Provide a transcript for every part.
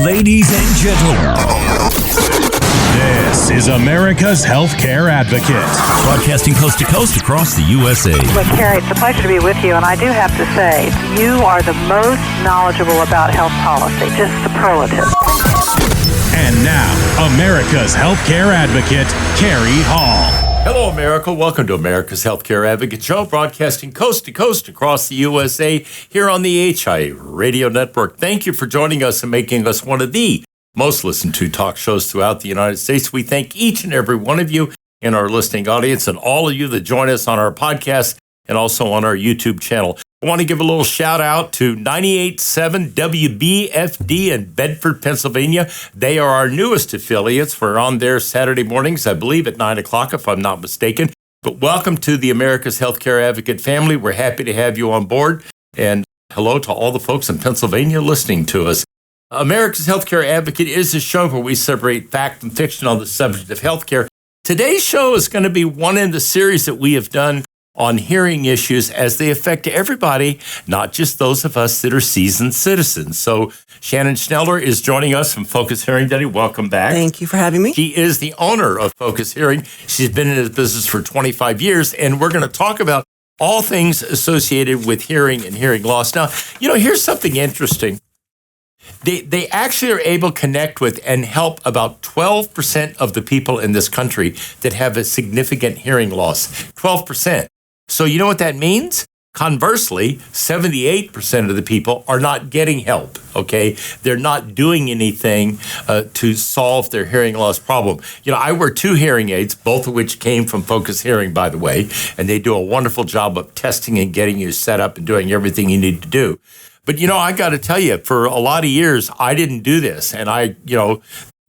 Ladies and gentlemen, this is America's Healthcare Advocate, broadcasting coast to coast across the USA. Well, Cary, it's a pleasure to be with you, and I do have to say, you are the most knowledgeable about health policy, just superlative. And now, America's Healthcare Advocate, Cary Hall. Hello, America. Welcome to America's Healthcare Advocate Show, broadcasting coast to coast across the USA here on the HI Radio Network. Thank you for joining us and making us one of the most listened to talk shows throughout the United States. We thank each and every one of you in our listening audience and all of you that join us on our podcast and also on our YouTube channel. I want to give a little shout out to 98.7 WBFD in Bedford, Pennsylvania. They are our newest affiliates. We're on there Saturday mornings, I believe at 9 o'clock, if I'm not mistaken. But welcome to the America's Healthcare Advocate family. We're happy to have you on board. And hello to all the folks in Pennsylvania listening to us. America's Healthcare Advocate is a show where we separate fact and fiction on the subject of healthcare. Today's show is going to be one in the series that we have done on hearing issues as they affect everybody, not just those of us that are seasoned citizens. So Shannon Schnellner is joining us from Focus Hearing Daddy. Welcome back. Thank you for having me. She is the owner of Focus Hearing. She's been in this business for 25 years, and we're going to talk about all things associated with hearing and hearing loss. Now, here's something interesting. They actually are able to connect with and help about 12% of the people in this country that have a significant hearing loss. 12%. So you know what that means? Conversely, 78% of the people are not getting help, okay? They're not doing anything to solve their hearing loss problem. I wear two hearing aids, both of which came from Focus Hearing, by the way, and they do a wonderful job of testing and getting you set up and doing everything you need to do. But, I got to tell you, for a lot of years, I didn't do this. And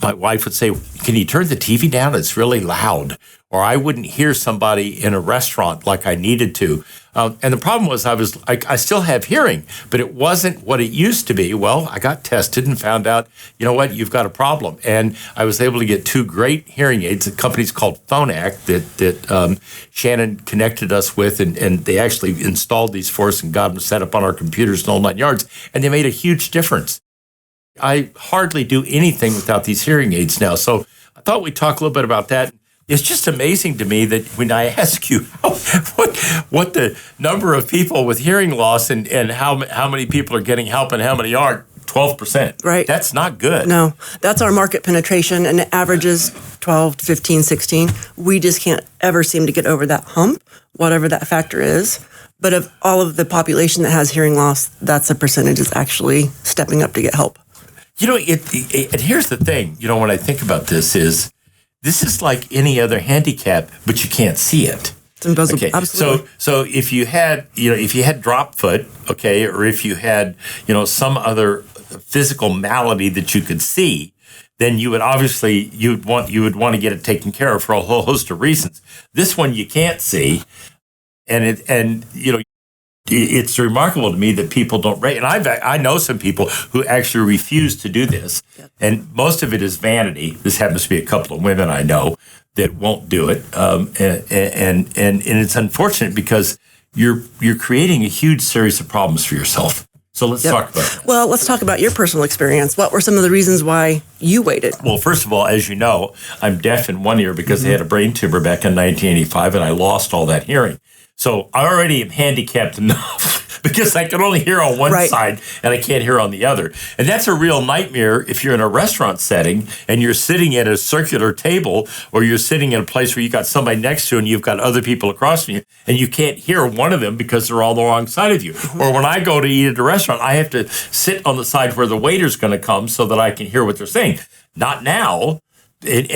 my wife would say, can you turn the TV down? It's really loud. Or I wouldn't hear somebody in a restaurant like I needed to. And the problem was I still have hearing, but it wasn't what it used to be. Well, I got tested and found out, you've got a problem. And I was able to get two great hearing aids. The company's called Phonak that Shannon connected us with, and they actually installed these for us and got them set up on our computers and all 9 yards. And they made a huge difference. I hardly do anything without these hearing aids now. So I thought we'd talk a little bit about that. It's just amazing to me that when I ask you what the number of people with hearing loss and how many people are getting help and how many aren't, 12%. Right. That's not good. No, that's our market penetration, and it averages 12 to 15, 16. We just can't ever seem to get over that hump, whatever that factor is. But of all of the population that has hearing loss, that's a percentage that's actually stepping up to get help. And here's the thing, when I think about this is like any other handicap, but you can't see it. It's invisible. Okay. Absolutely. So if you had drop foot, okay, or if you had, some other physical malady that you could see, then you would obviously, you would want to get it taken care of for a whole host of reasons. This one you can't see. It's remarkable to me that people don't rate. And I know some people who actually refuse to do this. Yep. And most of it is vanity. This happens to be a couple of women I know that won't do it. And it's unfortunate because you're creating a huge series of problems for yourself. So let's talk about that. Well, let's talk about your personal experience. What were some of the reasons why you waited? Well, first of all, as you know, I'm deaf in one ear because I had a brain tumor back in 1985 and I lost all that hearing. So I already am handicapped enough because I can only hear on one side and I can't hear on the other. And that's a real nightmare if you're in a restaurant setting and you're sitting at a circular table or you're sitting in a place where you got somebody next to you and you've got other people across from you and you can't hear one of them because they're all the wrong side of you. Or when I go to eat at a restaurant, I have to sit on the side where the waiter's going to come so that I can hear what they're saying. Not now. Here's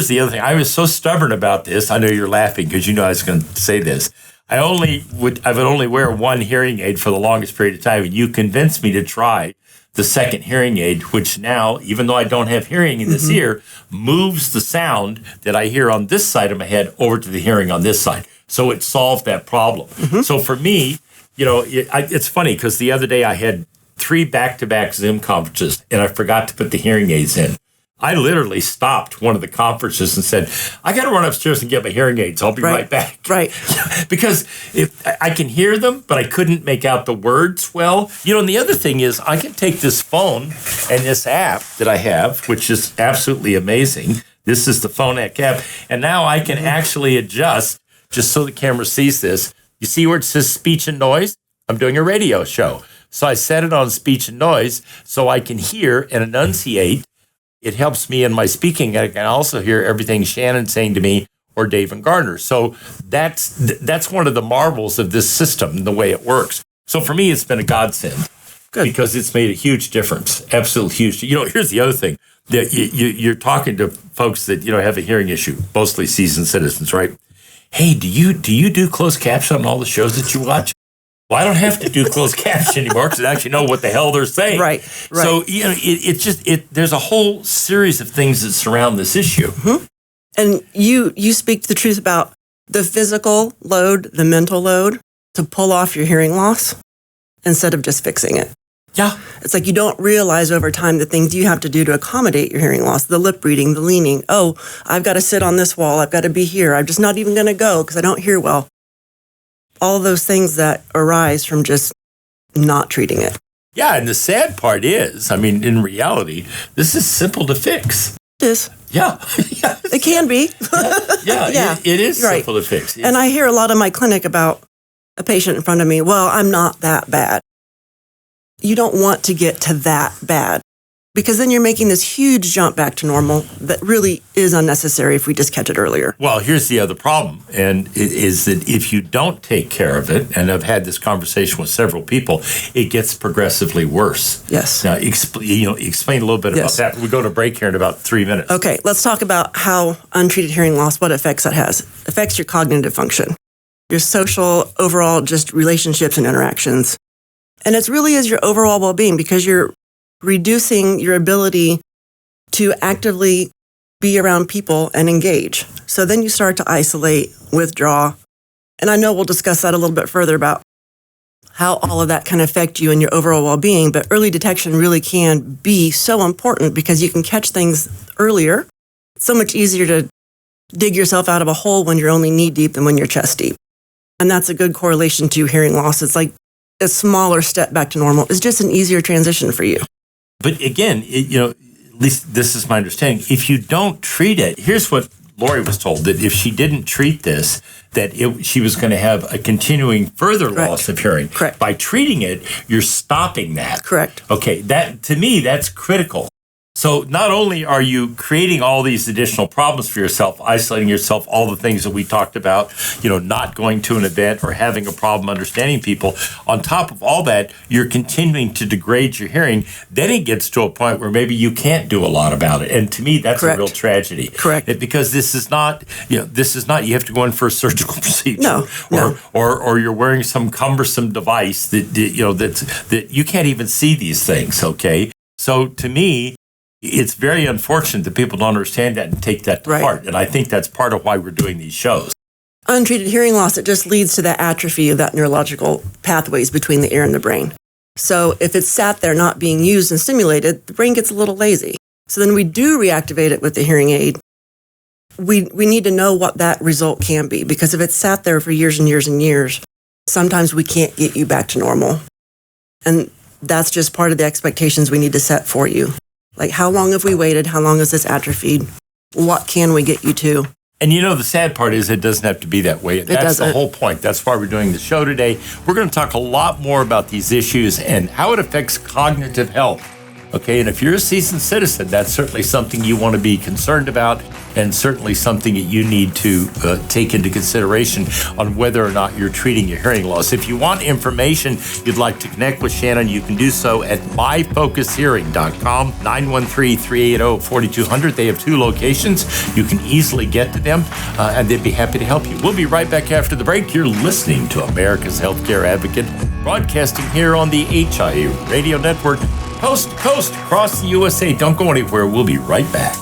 the other thing. I was so stubborn about this. I know you're laughing because I was going to say this. I would only wear one hearing aid for the longest period of time. And you convinced me to try the second hearing aid, which now, even though I don't have hearing in this ear, moves the sound that I hear on this side of my head over to the hearing on this side. So it solved that problem. So for me, it's funny because the other day I had 3 back-to-back Zoom conferences and I forgot to put the hearing aids in. I literally stopped one of the conferences and said, I got to run upstairs and get my hearing aids. I'll be right back. Right. Because if I can hear them, but I couldn't make out the words well. And the other thing is I can take this phone and this app that I have, which is absolutely amazing. This is the phone app, and now I can actually adjust, just so the camera sees this. You see where it says speech and noise? I'm doing a radio show. So I set it on speech and noise so I can hear and enunciate. It helps me in my speaking. I can also hear everything Shannon's saying to me or Dave and Gardner. So that's one of the marvels of this system, the way it works. So for me, it's been a godsend. Good. Because it's made a huge difference. Absolutely huge. Here's the other thing. You're talking to folks that, have a hearing issue, mostly seasoned citizens, right? Hey, do you do closed caption on all the shows that you watch? Well, I don't have to do closed caption anymore because I actually know what the hell they're saying. Right. So, there's a whole series of things that surround this issue. Mm-hmm. And you speak the truth about the physical load, the mental load to pull off your hearing loss instead of just fixing it. Yeah. It's like you don't realize over time the things you have to do to accommodate your hearing loss, the lip reading, the leaning. Oh, I've got to sit on this wall. I've got to be here. I'm just not even going to go because I don't hear well. All those things that arise from just not treating it. Yeah, and the sad part is, in reality, this is simple to fix. It is. Yeah. It can be. Yeah. It is simple to fix. And I hear a lot in my clinic about a patient in front of me, well, I'm not that bad. You don't want to get to that bad because then you're making this huge jump back to normal that really is unnecessary if we just catch it earlier. Well, here's the other problem, and it is that if you don't take care of it, and I've had this conversation with several people, it gets progressively worse. Yes. Now, explain a little bit about that. We go to break here in about 3 minutes. Okay, let's talk about how untreated hearing loss, what effects that has. It affects your cognitive function, your social, overall, just relationships and interactions. And it really is your overall well-being because you're reducing your ability to actively be around people and engage. So then you start to isolate, withdraw. And I know we'll discuss that a little bit further about how all of that can affect you and your overall well-being. But early detection really can be so important because you can catch things earlier. It's so much easier to dig yourself out of a hole when you're only knee deep than when you're chest deep. And that's a good correlation to hearing loss. It's like a smaller step back to normal is just an easier transition for you. But again, at least this is my understanding. If you don't treat it, here's what Lori was told, that if she didn't treat this, that she was going to have a continuing further loss of hearing. Correct. By treating it, you're stopping that. Correct. Okay, that to me, that's critical. So not only are you creating all these additional problems for yourself, isolating yourself, all the things that we talked about, not going to an event or having a problem understanding people, on top of all that, you're continuing to degrade your hearing. Then it gets to a point where maybe you can't do a lot about it. And to me, that's a real tragedy. Correct. Because this is not, you have to go in for a surgical procedure. No. Or you're wearing some cumbersome device that you can't even see these things, okay? So to me, it's very unfortunate that people don't understand that and take that to heart. And I think that's part of why we're doing these shows. Untreated hearing loss, it just leads to that atrophy of that neurological pathways between the ear and the brain. So if it's sat there not being used and stimulated, the brain gets a little lazy. So then we do reactivate it with the hearing aid. We need to know what that result can be, because if it's sat there for years and years and years, sometimes we can't get you back to normal. And that's just part of the expectations we need to set for you. Like, how long have we waited? How long is this atrophied? What can we get you to? And the sad part is it doesn't have to be that way. That's the whole point. That's why we're doing the show today. We're going to talk a lot more about these issues and how it affects cognitive health. Okay, and if you're a seasoned citizen, that's certainly something you want to be concerned about, and certainly something that you need to take into consideration on whether or not you're treating your hearing loss. If you want information, you'd like to connect with Shannon, you can do so at myfocushearing.com, 913-380-4200. They have 2 locations. You can easily get to them, and they'd be happy to help you. We'll be right back after the break. You're listening to America's Healthcare Advocate, broadcasting here on the HIA Radio Network, coast to coast across the USA. Don't go anywhere. We'll be right back.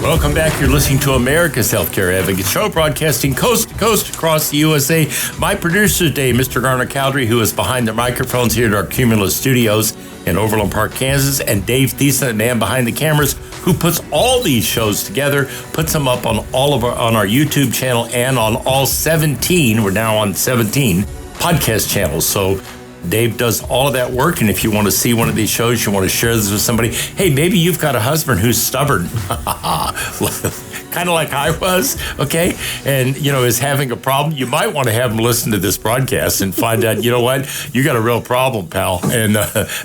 Welcome Welcome back. You're listening to America's Healthcare Advocate Show, broadcasting coast to coast across the USA. My producer today, Mr. Garner Cowdery, who is behind the microphones here at our Cumulus Studios in Overland Park, Kansas, and Dave Thiessen, the man behind the cameras, who puts all these shows together, puts them up on on our YouTube channel and on all 17. We're now on 17 podcast channels. So Dave does all of that work, and if you want to see one of these shows, you want to share this with somebody, hey, maybe you've got a husband who's stubborn, kind of like I was, okay, and, is having a problem. You might want to have him listen to this broadcast and find out, you know what, you got a real problem, pal, and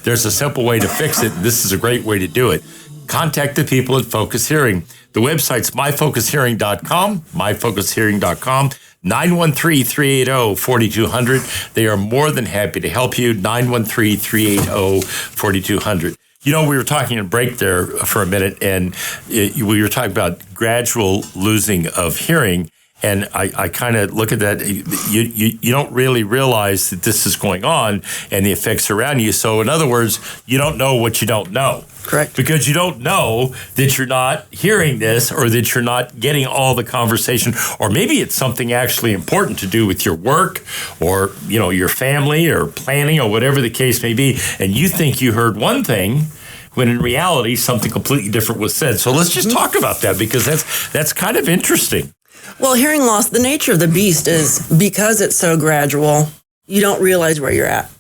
there's a simple way to fix it, and this is a great way to do it. Contact the people at Focus Hearing. The website's myfocushearing.com, myfocushearing.com. 913-380-4200. They are more than happy to help you. 913-380-4200. We were talking in break there for a minute, and we were talking about gradual losing of hearing. And I kind of look at that. You don't really realize that this is going on and the effects around you. So in other words, you don't know what you don't know. Correct. Because you don't know that you're not hearing this, or that you're not getting all the conversation, or maybe it's something actually important to do with your work, or, your family, or planning, or whatever the case may be. And you think you heard one thing, when in reality, something completely different was said. So let's just talk about that, because that's kind of interesting. Well, hearing loss, the nature of the beast is because it's so gradual, you don't realize where you're at.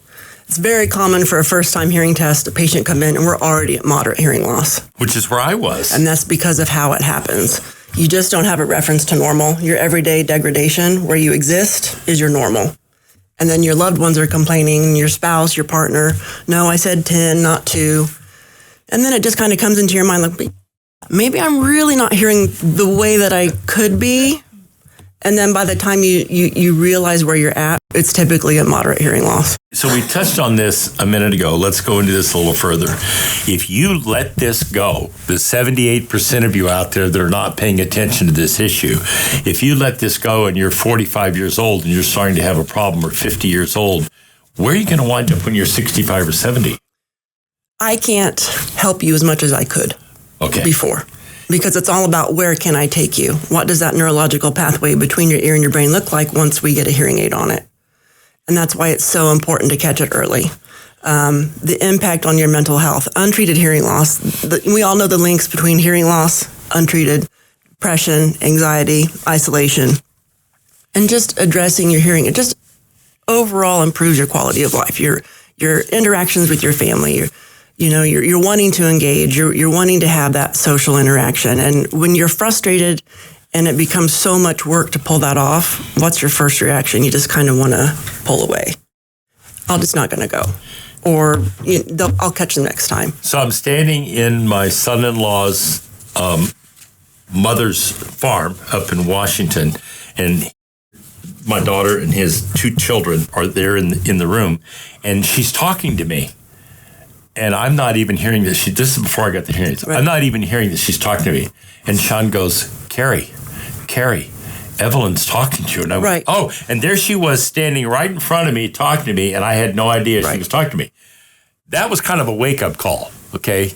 It's very common for a first-time hearing test, a patient come in and we're already at moderate hearing loss. Which is where I was. And that's because of how it happens. You just don't have a reference to normal. Your everyday degradation, where you exist, is your normal. And then your loved ones are complaining, your spouse, your partner, no, I said 10, not 2. And then it just kind of comes into your mind like, maybe I'm really not hearing the way that I could be. And then by the time you realize where you're at, it's typically a moderate hearing loss. So we touched on this a minute ago. Let's go into this a little further. If you let this go, the 78% of you out there that are not paying attention to this issue, if you let this go and you're 45 years old and you're starting to have a problem, or 50 years old, where are you going to wind up when you're 65 or 70? I can't help you as much as I could before. Because it's all about, where can I take you? What does that neurological pathway between your ear and your brain look like once we get a hearing aid on it? And that's why it's so important to catch it early. The impact on your mental health, untreated hearing loss. We all know the links between hearing loss, untreated, depression, anxiety, isolation, and just addressing your hearing. It just overall improves your quality of life, your interactions with your family, you're wanting to engage, you're wanting to have that social interaction. And when you're frustrated and it becomes so much work to pull that off, what's your first reaction? You just kind of want to pull away. I'm just not going to go. Or I'll catch them next time. So I'm standing in my son-in-law's mother's farm up in Washington, and my daughter and his 2 children are there in the room, and she's talking to me. And I'm not even hearing this. This is before I got the hearing aids. Right. I'm not even hearing this. She's talking to me. And Sean goes, Cary, Evelyn's talking to you. And I went, oh, and there she was standing right in front of me, talking to me, and I had no idea she was talking to me. That was kind of a wake-up call, okay?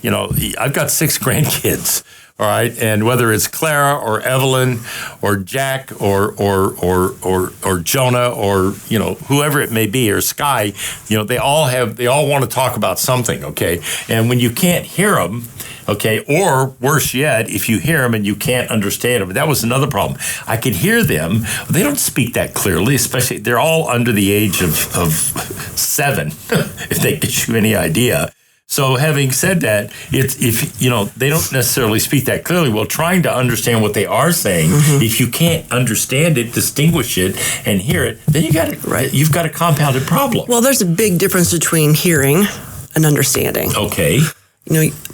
I've got 6 grandkids, all right? And whether it's Clara or Evelyn or Jack or Jonah or, whoever it may be, or Sky, they all want to talk about something, okay? And when you can't hear them, okay, or worse yet, if you hear them and you can't understand them, that was another problem. I could hear them. They don't speak that clearly, especially, they're all under the age of 7, if they get you any idea. So having said that, if they don't necessarily speak that clearly, well, trying to understand what they are saying, if you can't understand it, distinguish it, and hear it, then you've got a compounded problem. Well, there's a big difference between hearing and understanding. Okay.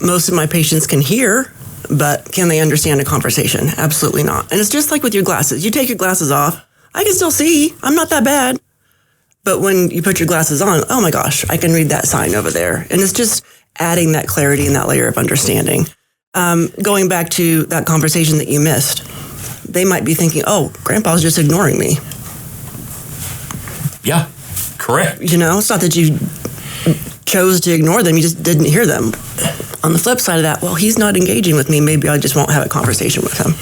Most of my patients can hear, but can they understand a conversation? Absolutely not. And it's just like with your glasses. You take your glasses off, I can still see. I'm not that bad. But when you put your glasses on, oh my gosh, I can read that sign over there. And it's just adding that clarity and that layer of understanding. Going back to that conversation that you missed, they might be thinking, oh, Grandpa's just ignoring me. Yeah, correct. It's not that you chose to ignore them. You just didn't hear them. On the flip side of that, well, he's not engaging with me. Maybe I just won't have a conversation with him.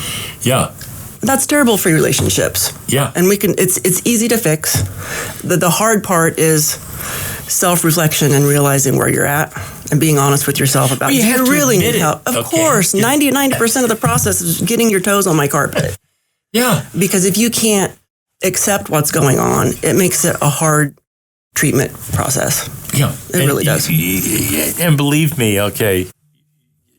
Yeah. That's terrible for relationships. Yeah. And it's easy to fix. The hard part is self-reflection and realizing where you're at and being honest with yourself about, do you really need help? Of course, 90% of the process is getting your toes on my carpet. Yeah. Because if you can't accept what's going on, it makes it a hard treatment process. Yeah. It really does. And believe me, okay,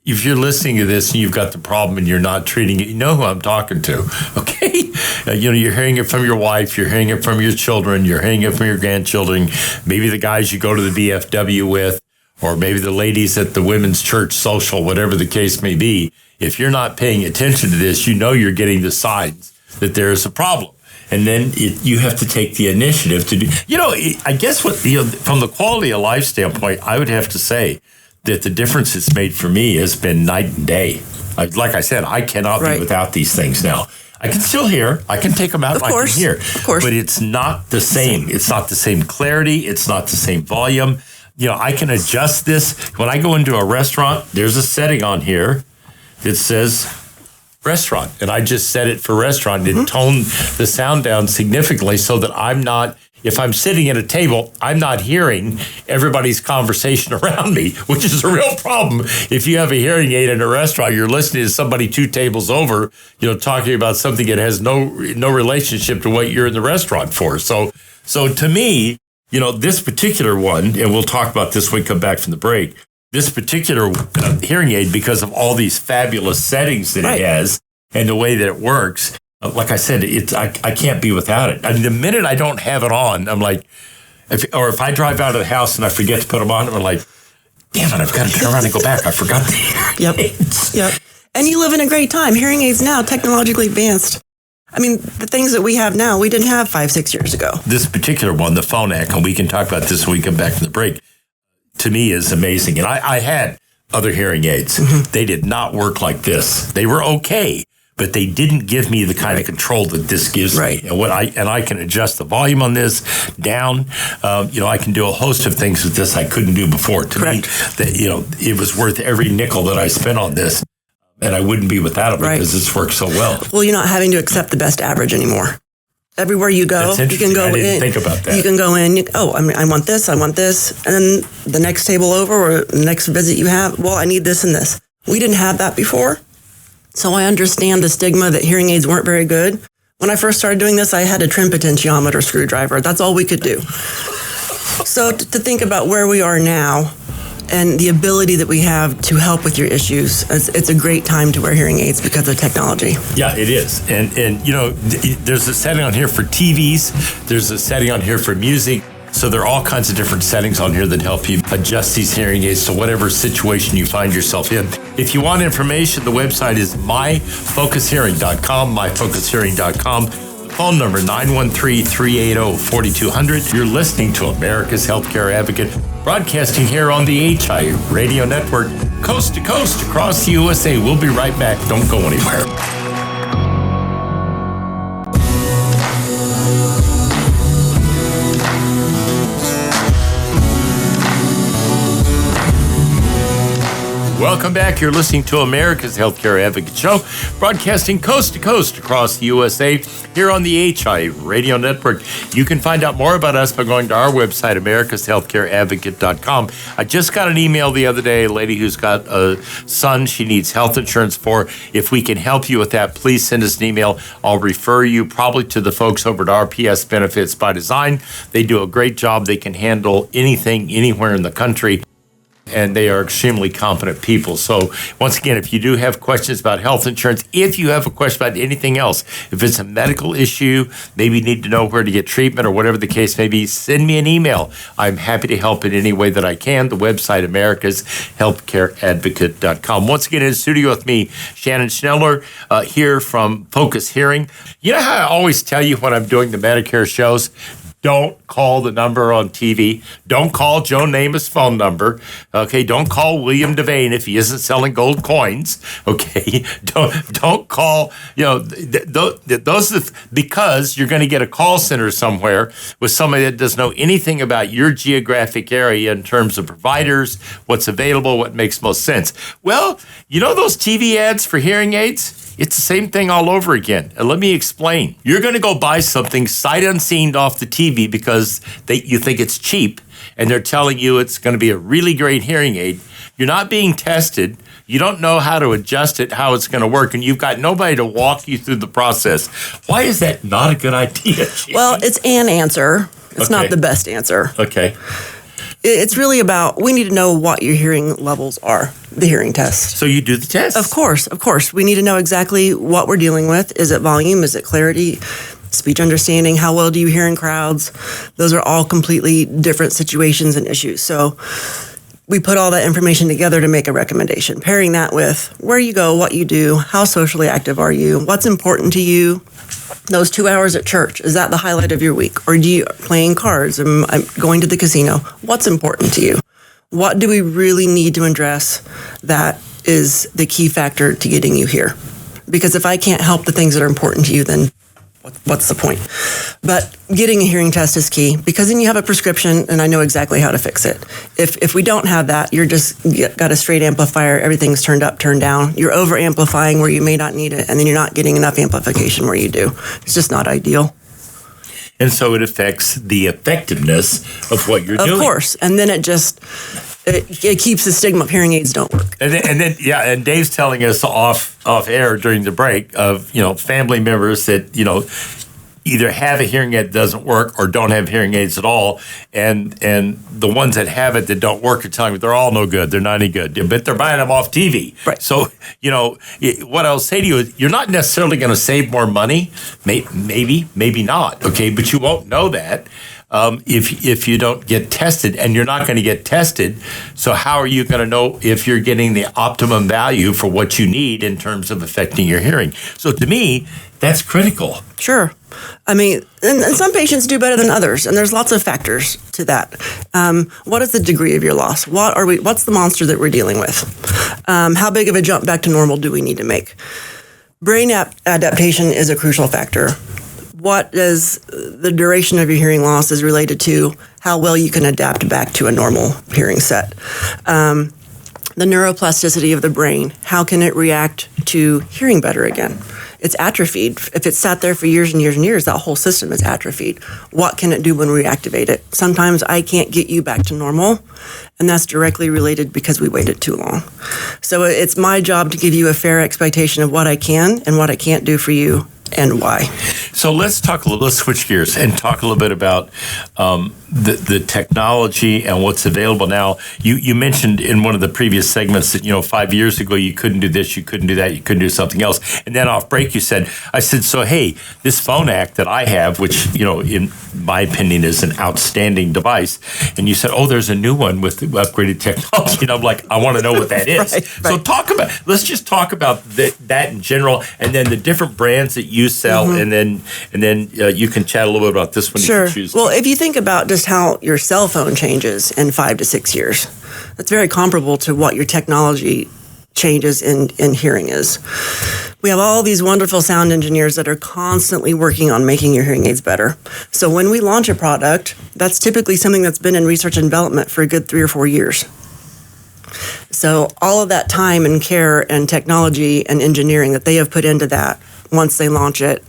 if you're listening to this and you've got the problem and you're not treating it, you know who I'm talking to, okay? You're hearing it from your wife, you're hearing it from your children, you're hearing it from your grandchildren, maybe the guys you go to the BFW with, or maybe the ladies at the women's church social, whatever the case may be. If you're not paying attention to this, you know you're getting the signs that there is a problem. And then you have to take the initiative to do, I guess from the quality of life standpoint, I would have to say that the difference it's made for me has been night and day. Like I said, I cannot be without these things now. I can still hear. I can take them out and I can hear. Of course. But it's not the same. It's not the same clarity. It's not the same volume. I can adjust this. When I go into a restaurant, there's a setting on here that says restaurant. And I just set it for restaurant. It toned the sound down significantly so that I'm not, if I'm sitting at a table, I'm not hearing everybody's conversation around me, which is a real problem. If you have a hearing aid in a restaurant, you're listening to somebody 2 tables over, talking about something that has no relationship to what you're in the restaurant for. So to me, this particular one, and we'll talk about this when we come back from the break, this particular hearing aid, because of all these fabulous settings that it has and the way that it works, like I said, I can't be without it. I mean, the minute I don't have it on, I'm like, if I drive out of the house and I forget to put them on, I'm like, damn it, I've got to turn around and go back. I forgot the hearing aids. Yep. And you live in a great time. Hearing aids now, technologically advanced. I mean, the things that we have now, we didn't have 5-6 years ago. This particular one, the Phonak, and we can talk about this when we come back from the break, to me is amazing. And I had other hearing aids. They did not work like this. They were okay, but they didn't give me the kind of control that this gives me. And I can adjust the volume on this down. I can do a host of things with this I couldn't do before. To me, it was worth every nickel that I spent on this. And I wouldn't be without it because it's worked so well. Well, you're not having to accept the best average anymore. Everywhere you go, you can go in. I didn't think about that. You can go in. I want this. And then the next table over or the next visit you have, well, I need this and this. We didn't have that before. So I understand the stigma that hearing aids weren't very good. When I first started doing this, I had a trim potentiometer screwdriver. That's all we could do. So to think about where we are now, and the ability that we have to help with your issues, it's a great time to wear hearing aids because of technology. Yeah, it is. And there's a setting on here for TVs. There's a setting on here for music. So there are all kinds of different settings on here that help you adjust these hearing aids to whatever situation you find yourself in. If you want information, the website is myfocushearing.com, myfocushearing.com. Phone number 913-380-4200. You're listening to America's Healthcare Advocate, broadcasting here on the HI Radio Network, coast to coast across the USA. We'll be right back. Don't go anywhere. Welcome back. You're listening to America's Healthcare Advocate Show, broadcasting coast to coast across the USA here on the HI Radio Network. You can find out more about us by going to our website, americashealthcareadvocate.com. I just got an email the other day, a lady who's got a son she needs health insurance for. If we can help you with that, please send us an email. I'll refer you probably to the folks over at RPS Benefits by Design. They do a great job. They can handle anything, anywhere in the country. And they are extremely competent people. So once again, if you do have questions about health insurance, if you have a question about anything else, if it's a medical issue, maybe you need to know where to get treatment or whatever the case may be, send me an email. I'm happy to help in any way that I can. The website, americashealthcareadvocate.com. Once again, in the studio with me, Shannon Schnellner, here from Focus Hearing. You know how I always tell you when I'm doing the Medicare shows, don't call the number on TV. Don't call Joe Namath's phone number. Okay, don't call William Devane if he isn't selling gold coins. Okay, don't call. Those because you're going to get a call center somewhere with somebody that doesn't know anything about your geographic area in terms of providers, what's available, what makes most sense. Well, those TV ads for hearing aids. It's the same thing all over again. And let me explain. You're going to go buy something sight unseen off the TV because you think it's cheap, and they're telling you it's going to be a really great hearing aid. You're not being tested. You don't know how to adjust it, how it's going to work, and you've got nobody to walk you through the process. Why is that not a good idea, Jamie? Well, it's an answer. It's not the best answer. Okay. It's really about, we need to know what your hearing levels are, the hearing test. So you do the test? Of course. We need to know exactly what we're dealing with. Is it volume? Is it clarity? Speech understanding? How well do you hear in crowds? Those are all completely different situations and issues. So we put all that information together to make a recommendation, pairing that with where you go, what you do, how socially active are you, what's important to you. Those 2 hours at church, is that the highlight of your week? Or do you playing cards? I'm going to the casino. What's important to you? What do we really need to address that is the key factor to getting you here? Because if I can't help the things that are important to you, then what's the point? But getting a hearing test is key because then you have a prescription and I know exactly how to fix it. If we don't have that, you're just got a straight amplifier, everything's turned up, turned down. You're over amplifying where you may not need it, and then you're not getting enough amplification where you do. It's just not ideal. And so it affects the effectiveness of what you're doing. Of course. And then it keeps the stigma of hearing aids don't work. And Dave's telling us off air during the break of, family members that, either have a hearing aid that doesn't work or don't have hearing aids at all. And the ones that have it that don't work are telling me they're all no good. They're not any good. But they're buying them off TV. Right. So, what I'll say to you is you're not necessarily going to save more money. Maybe not. Okay. But you won't know that. If you don't get tested, and you're not going to get tested, so how are you going to know if you're getting the optimum value for what you need in terms of affecting your hearing? So to me, that's critical. Sure. I mean, and some patients do better than others, and there's lots of factors to that. What is the degree of your loss? What's the monster that we're dealing with? How big of a jump back to normal do we need to make? Brain adaptation is a crucial factor. What is the duration of your hearing loss is related to how well you can adapt back to a normal hearing set. The neuroplasticity of the brain, how can it react to hearing better again? It's atrophied. If it's sat there for years and years and years, that whole system is atrophied. What can it do when we activate it? Sometimes I can't get you back to normal, and that's directly related because we waited too long. So it's my job to give you a fair expectation of what I can and what I can't do for you and why. So let's switch gears and talk a little bit about the technology and what's available now. You mentioned in one of the previous segments that 5 years ago you couldn't do this, you couldn't do that, you couldn't do something else, and then off break I said, so hey, this phone act that I have, which in my opinion is an outstanding device, and you said, oh, there's a new one with upgraded technology, and I'm like, I want to know what that is. Right. So let's just talk about that in general, and then the different brands that you sell, and then you can chat a little bit about this one. Sure. If you choose. Well, if you think about just how your cell phone changes in 5 to 6 years, that's very comparable to what your technology changes in hearing is. We have all these wonderful sound engineers that are constantly working on making your hearing aids better. So when we launch a product, that's typically something that's been in research and development for a good 3 or 4 years. So all of that time and care and technology and engineering that they have put into that once they launch it,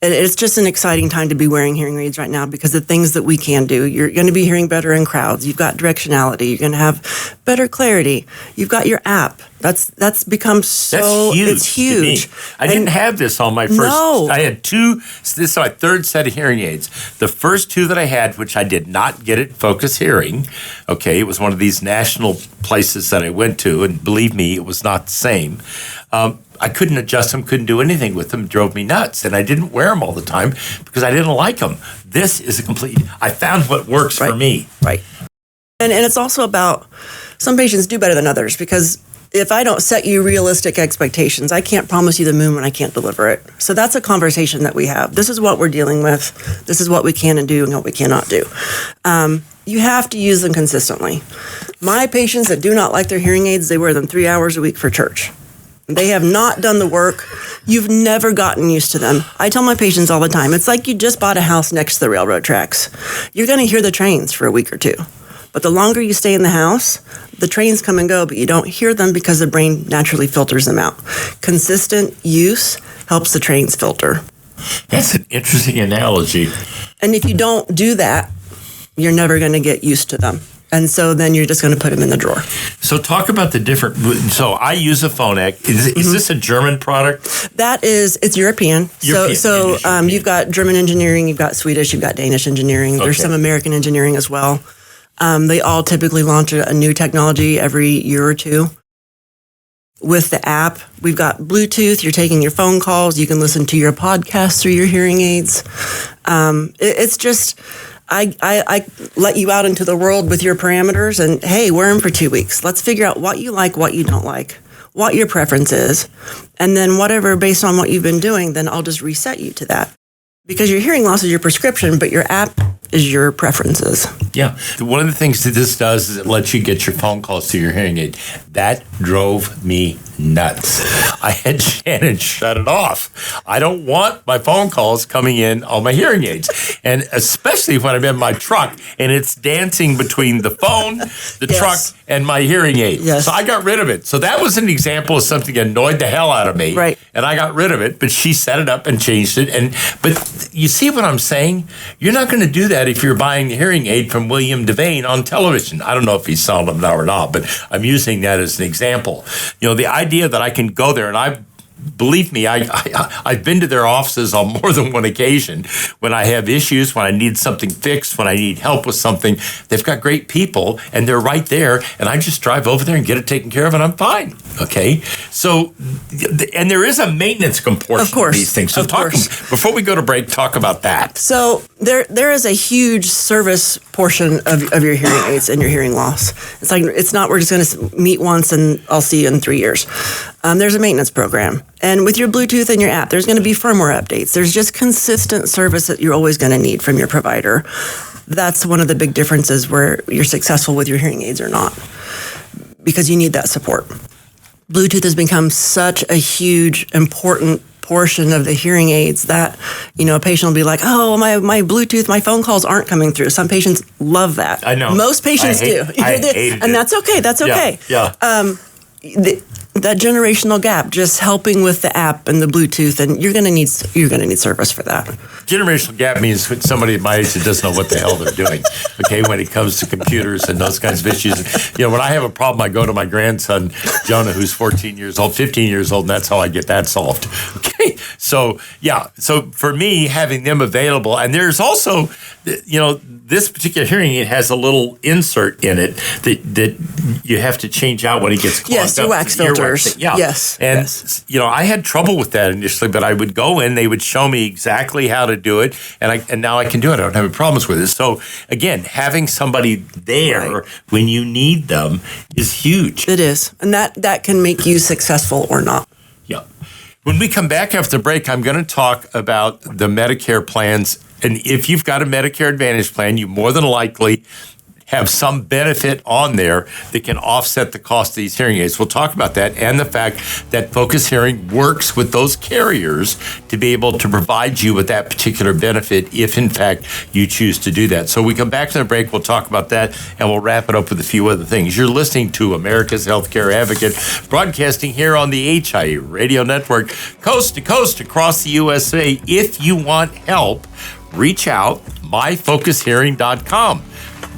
it's just an exciting time to be wearing hearing aids right now because the things that we can do. You're going to be hearing better in crowds. You've got directionality. You're going to have better clarity. You've got your app. That's become so. That's huge. It's huge. I didn't have this on my first. No. I had two. This is my third set of hearing aids. The first two that I had, which I did not get at Focus Hearing. Okay, it was one of these national places that I went to, and believe me, it was not the same. I couldn't adjust them, couldn't do anything with them. It drove me nuts. And I didn't wear them all the time because I didn't like them. This is I found what works for me. Right. And it's also about some patients do better than others because if I don't set you realistic expectations, I can't promise you the moon when I can't deliver it. So that's a conversation that we have. This is what we're dealing with. This is what we can and do and what we cannot do. You have to use them consistently. My patients that do not like their hearing aids, they wear them 3 hours a week for church. They have not done the work. You've never gotten used to them. I tell my patients all the time, it's like you just bought a house next to the railroad tracks. You're going to hear the trains for a week or two. But the longer you stay in the house, the trains come and go, but you don't hear them because the brain naturally filters them out. Consistent use helps the trains filter. That's an interesting analogy. And if you don't do that, you're never going to get used to them. And so then you're just going to put them in the drawer. So talk about the different. So I use a Phonak. Is this a German product? It's European. European. So you've got German engineering, you've got Swedish, you've got Danish engineering. There's some American engineering as well. They all typically launch a new technology every year or two. With the app, we've got Bluetooth. You're taking your phone calls. You can listen to your podcast through your hearing aids. It's just, I let you out into the world with your parameters and, hey, wear them for 2 weeks. Let's figure out what you like, what you don't like, what your preference is. And then whatever, based on what you've been doing, then I'll just reset you to that. Because your hearing loss is your prescription, but your app is your preferences. Yeah. One of the things that this does is it lets you get your phone calls to your hearing aid. That drove me nuts. I had Shannon shut it off. I don't want my phone calls coming in on my hearing aids. And especially when I'm in my truck and it's dancing between the phone, the truck, and my hearing aid. Yes. So I got rid of it. So that was an example of something that annoyed the hell out of me. Right. And I got rid of it, but she set it up and changed it. But you see what I'm saying? You're not going to do that if you're buying a hearing aid from William Devane on television. I don't know if he's selling them now or not, but I'm using that as an example. You know, the idea that I can go there, and believe me, I've been to their offices on more than one occasion when I have issues, when I need something fixed, when I need help with something. They've got great people, and they're right there, and I just drive over there and get it taken care of, and I'm fine. Okay? So, and there is a maintenance component to these things. So before we go to break, talk about that. So there is a huge service portion of your hearing aids and your hearing loss. It's not we're just going to meet once and I'll see you in 3 years. There's a maintenance program. And with your Bluetooth and your app, there's going to be firmware updates. There's just consistent service that you're always going to need from your provider. That's one of the big differences where you're successful with your hearing aids or not, because you need that support. Bluetooth has become such a huge, important portion of the hearing aids that, a patient will be like, oh, my Bluetooth, my phone calls aren't coming through. Some patients love that. I know. Most patients do. I hated and it. that's okay. That's okay. Yeah. That generational gap, just helping with the app and the Bluetooth, and you're gonna need service for that. Generational gap means when somebody at my age that doesn't know what the hell they're doing. Okay, when it comes to computers and those kinds of issues. When I have a problem, I go to my grandson Jonah, who's 15 years old, and that's how I get that solved. Okay, so for me, having them available, and there's also, this particular hearing aid has a little insert in it that you have to change out when it gets clogged up. Yes, your wax filters. Yeah. Yes. And, I had trouble with that initially, but I would go in, they would show me exactly how to do it, and now I can do it. I don't have any problems with it. So, again, having somebody there when you need them is huge. It is. And that can make you successful or not. Yeah. When we come back after the break, I'm going to talk about the Medicare plans. And if you've got a Medicare Advantage plan, you more than likely have some benefit on there that can offset the cost of these hearing aids. We'll talk about that and the fact that Focus Hearing works with those carriers to be able to provide you with that particular benefit if, in fact, you choose to do that. So we come back to the break, we'll talk about that, and we'll wrap it up with a few other things. You're listening to America's Healthcare Advocate, broadcasting here on the HIA Radio Network, coast to coast across the USA. If you want help, reach out, myfocushearing.com.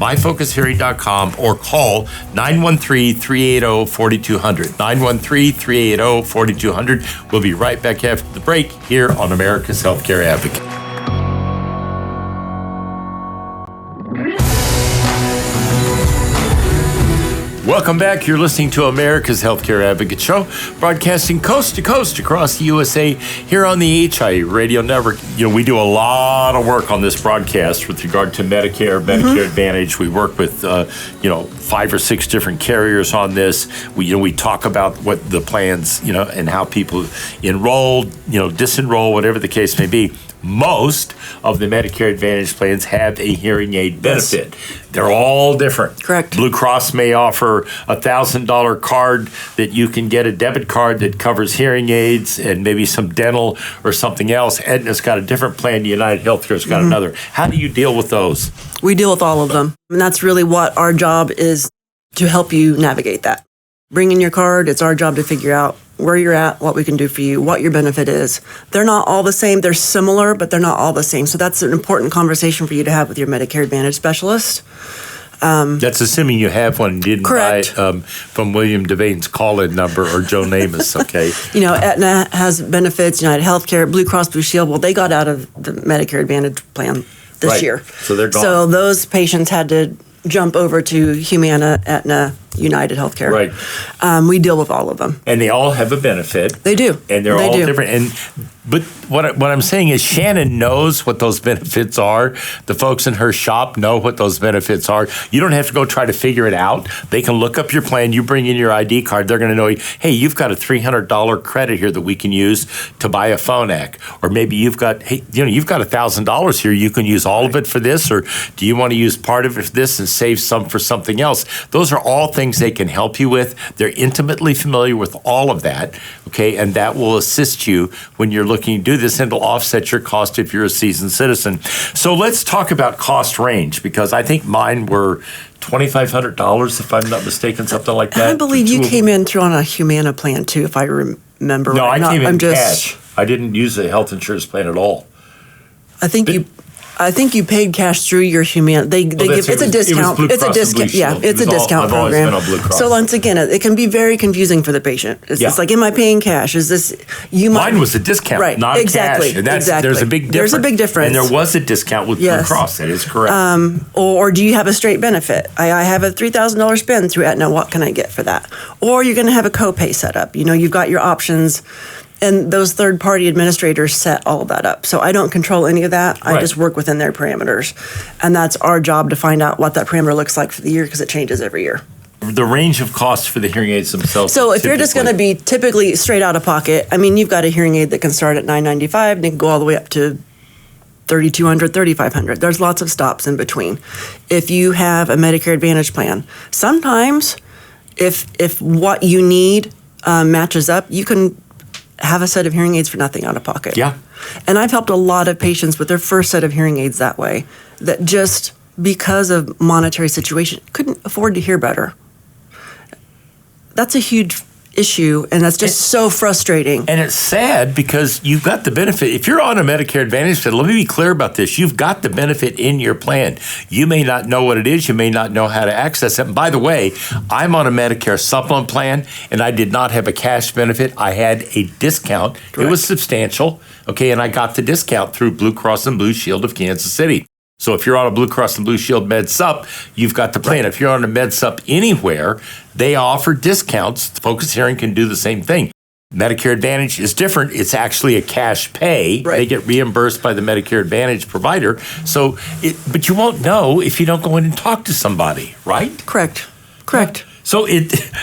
myfocushearing.com or call 913-380-4200. 913-380-4200. We'll be right back after the break here on America's Healthcare Advocate. Welcome back. You're listening to America's Healthcare Advocate Show, broadcasting coast to coast across the USA here on the HIE Radio Network. We do a lot of work on this broadcast with regard to Medicare Advantage. We work with, 5 or 6 different carriers on this. We talk about what the plans, and how people enroll, disenroll, whatever the case may be. Most of the Medicare Advantage plans have a hearing aid benefit. Yes. They're all different. Correct. Blue Cross may offer a $1,000 card that you can get a debit card that covers hearing aids and maybe some dental or something else. Aetna's got a different plan. United Healthcare's got another. How do you deal with those? We deal with all of them. And that's really what our job is, to help you navigate that. Bring in your card. It's our job to figure out where you're at, what we can do for you, what your benefit is. They're not all the same. They're similar, but they're not all the same. So that's an important conversation for you to have with your Medicare Advantage specialist. That's assuming you have one and didn't Correct. buy it from William Devane's call-in number or Joe Namath, okay? Aetna has benefits, United Healthcare, Blue Cross Blue Shield. Well, they got out of the Medicare Advantage plan this year. So they're gone. So those patients had to jump over to Humana, Aetna, United Healthcare. Right. We deal with all of them. And they all have a benefit. They do. And they're all different. But what I'm saying is Shannon knows what those benefits are. The folks in her shop know what those benefits are. You don't have to go try to figure it out. They can look up your plan. You bring in your ID card. They're going to know, hey, you've got a $300 credit here that we can use to buy a Phonak. Or maybe you've got $1,000 here. You can use all of it for this. Or do you want to use part of it for this and save some for something else? Those are all things they can help you with. They're intimately familiar with all of that, okay? And that will assist you when you're looking to do this, and it'll offset your cost if you're a seasoned citizen. So let's talk about cost range, because I think mine were $2,500, if I'm not mistaken, something like that. I believe you came in through on a Humana plan too, if I remember. No, right. I came in cash. I didn't use a health insurance plan at all. I think you paid cash through your Humana. They give it's a discount. It's a discount. Yeah, it's a discount program. I've always been on Blue Cross. So once again, it can be very confusing for the patient. It's like, am I paying cash? Is this Mine was a discount, right? not Exactly. cash. And exactly. There's a big difference. There's a big difference. And there was a discount with Blue Cross. That is correct. Or do you have a straight benefit? I have a $3,000 spend through Aetna. What can I get for that? Or you're going to have a copay set up. You've got your options. And those third-party administrators set all of that up. So I don't control any of that. I just work within their parameters. And that's our job to find out what that parameter looks like for the year, because it changes every year. The range of costs for the hearing aids themselves. So if you're just going to be typically straight out of pocket, you've got a hearing aid that can start at $995 and it can go all the way up to $3,200, $3,500. There's lots of stops in between. If you have a Medicare Advantage plan, sometimes if what you need matches up, you can have a set of hearing aids for nothing out of pocket. Yeah. And I've helped a lot of patients with their first set of hearing aids that way, that just because of monetary situation couldn't afford to hear better. That's a huge issue, and that's just so frustrating. And it's sad because you've got the benefit. If you're on a Medicare Advantage plan, let me be clear about this. You've got the benefit in your plan. You may not know what it is. You may not know how to access it. And by the way, I'm on a Medicare supplement plan, and I did not have a cash benefit. I had a discount. Correct. It was substantial, okay, and I got the discount through Blue Cross and Blue Shield of Kansas City. So if you're on a Blue Cross and Blue Shield MedSup, you've got the plan. Right. If you're on a MedSup anywhere, they offer discounts. Focus Hearing can do the same thing. Medicare Advantage is different. It's actually a cash pay. Right. They get reimbursed by the Medicare Advantage provider. But you won't know if you don't go in and talk to somebody, right? Correct. So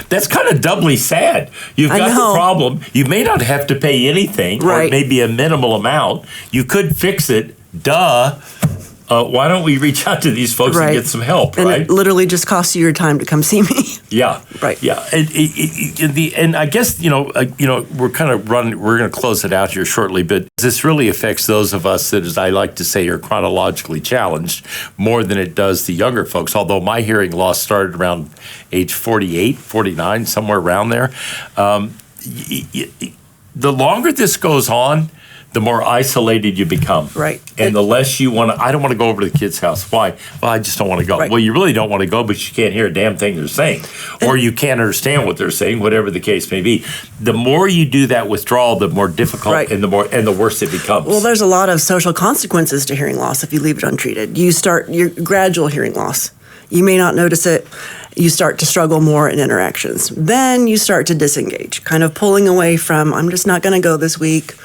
that's kind of doubly sad. You've got the problem. You may not have to pay anything, or it may be a minimal amount. You could fix it. Duh. Why don't we reach out to these folks and get some help, and it literally just costs you your time to come see me. Yeah. Right. Yeah. And I guess, we're kind of we're going to close it out here shortly, but this really affects those of us that, as I like to say, are chronologically challenged more than it does the younger folks, although my hearing loss started around age 48, 49, somewhere around there. The longer this goes on, the more isolated you become. Right. And the less you want to, I don't want to go over to the kid's house. Why? Well, I just don't want to go. Right. Well, you really don't want to go, but you can't hear a damn thing they're saying. Or you can't understand what they're saying, whatever the case may be. The more you do that withdrawal, the more difficult and the worse it becomes. Well, there's a lot of social consequences to hearing loss if you leave it untreated. You start your gradual hearing loss. You may not notice it. You start to struggle more in interactions. Then you start to disengage, kind of pulling away from, I'm just not going to go this week.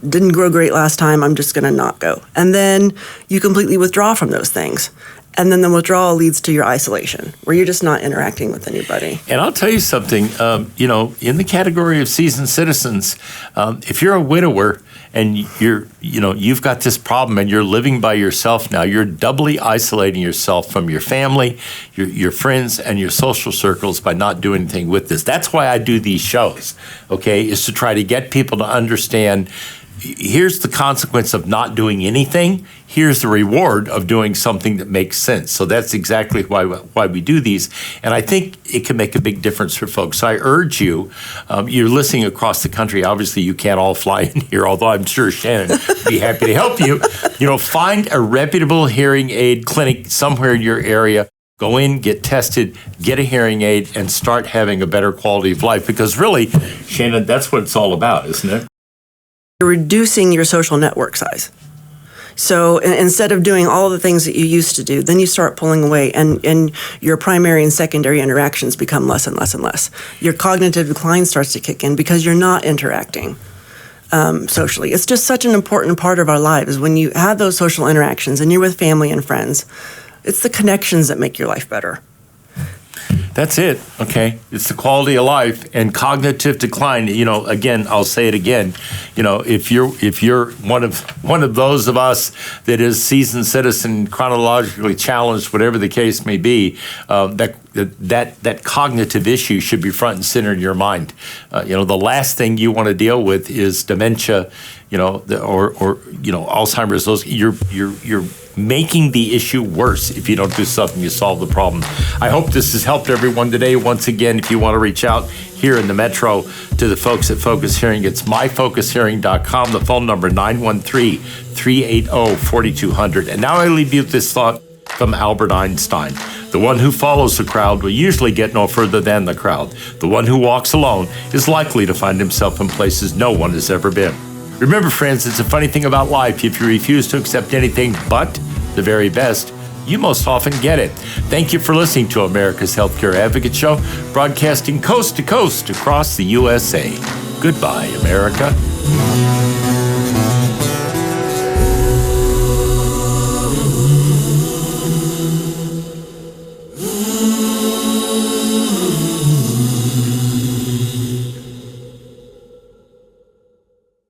Didn't grow great last time. I'm just going to not go. And then you completely withdraw from those things. And then the withdrawal leads to your isolation, where you're just not interacting with anybody. And I'll tell you something, in the category of seasoned citizens, if you're a widower and you've got this problem and you're living by yourself now, you're doubly isolating yourself from your family, your friends, and your social circles by not doing anything with this. That's why I do these shows, okay, is to try to get people to understand here's the consequence of not doing anything. Here's the reward of doing something that makes sense. So that's exactly why we do these. And I think it can make a big difference for folks. So I urge you, you're listening across the country. Obviously, you can't all fly in here, although I'm sure Shannon would be happy to help you. Find a reputable hearing aid clinic somewhere in your area. Go in, get tested, get a hearing aid, and start having a better quality of life. Because really, Shannon, that's what it's all about, isn't it? You're reducing your social network size. So instead of doing all the things that you used to do, then you start pulling away, and your primary and secondary interactions become less and less and less. Your cognitive decline starts to kick in because you're not interacting socially. It's just such an important part of our lives. When you have those social interactions and you're with family and friends, it's the connections that make your life better. That's it, okay? It's the quality of life and cognitive decline. Again, I'll say it again. If you're one of those of us that is seasoned citizen, chronologically challenged, whatever the case may be, that cognitive issue should be front and center in your mind. The last thing you want to deal with is dementia, or Alzheimer's. Those you're making the issue worse if you don't do something to solve the problem. I hope this has helped everyone today. Once again, if you want to reach out here in the Metro to the folks at Focus Hearing, it's myfocushearing.com. The phone number 913-380-4200. And now I leave you with this thought from Albert Einstein. The one who follows the crowd will usually get no further than the crowd. The one who walks alone is likely to find himself in places no one has ever been. Remember, friends, it's a funny thing about life. If you refuse to accept anything but the very best, you most often get it. Thank you for listening to America's Healthcare Advocate Show, broadcasting coast to coast across the USA. Goodbye, America.